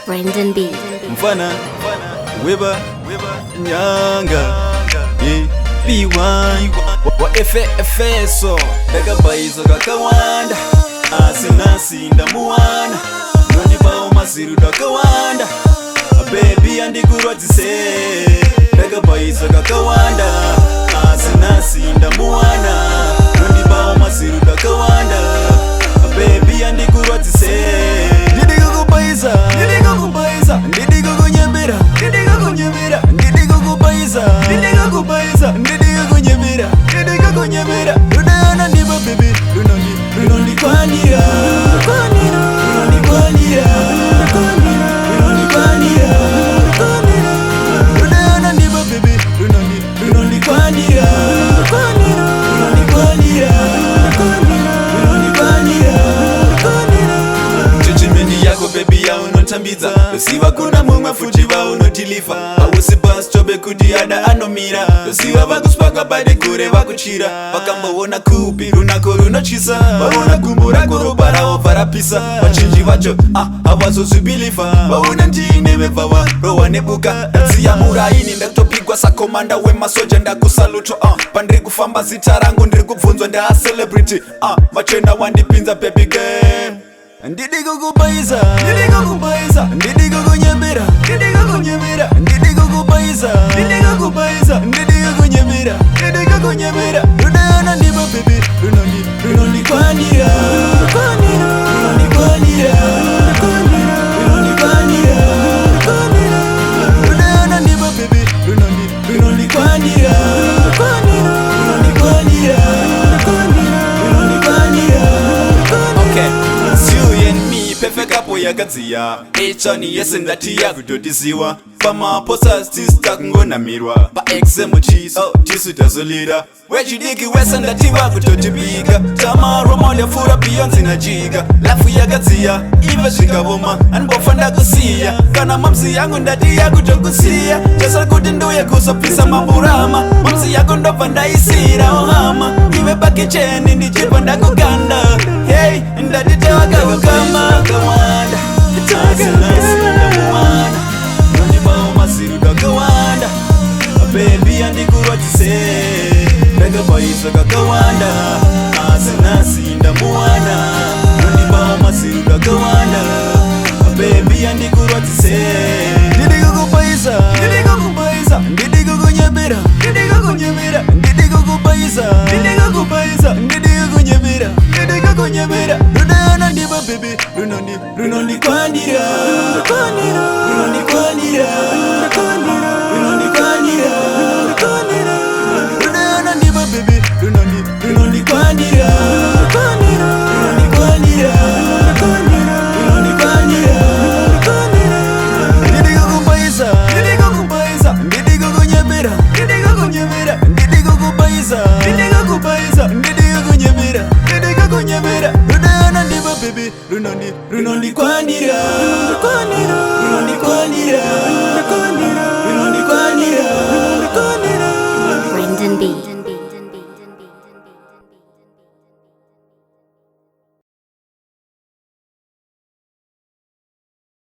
Brendan B. Mfana Weba Nyanga B1 wa FFSO daga baizo kakawanda asinasi ndamuwana noni bao masiru dakawanda baby andikurwadzise daga baizo kakawanda asinasi ndamuwana noni bao masiru dakawanda baby andikurwadzise ndidikukubaiza ndidikukunyemera ndidikukunyemera runana ndiba baby runondikwanira runana ndiba baby runondikwanira judgment yako baby ya unotambidza dosiwa kuna mumwe futi vaunotilifa hausi basi tobe kuti ada anomira dosiwa vakuspaka pade kure vakuchira vakamboona kupi runako runochisa vaona gumbo rako ropa raobva rapisa vachinji vacho havazozvibilifa vaona ndiine vebva varohwa nebuka ndatsiya muraini ndakutopigwa sakomanda wemasoja ndakusaluto pandiri kufamba zita rangu ndiri kubvunzwa ndeacelebrity machena wandipinza baby girl ndidikukubaiza ndidikukunyemera runana ndiba baby runondikwanira runana ndiba baby runondikwanira pefekapo yakadziya echani yese ndati yakutotisiwa pamaposas tisu takungonamirwa paexemuchis tisu tazolira wechidiki wese ndati vakutotipika tamaromol yafura beyonce najiga lafu yakadziya ive zvikavoma anbofa ndakusiya kana mamsi yangu ndati yakutokusiya chasa kuti nduye kuzopisa mamburama mamsi yako ndobva ndaisira ohama ive pakicheni ndichibva ndakuganda hey ndati tewakakukama kakawanda tasinasidamuwana nonibao masiru kakawanda baby andikurwadzise ndakabaiza kakawanda asinasindamuwana nonibao masiru kakawanda baby andikurwadzise ndidikukubaiza ndidikukunyemera ndidikukunyemera runana ndiba baby runondikwanira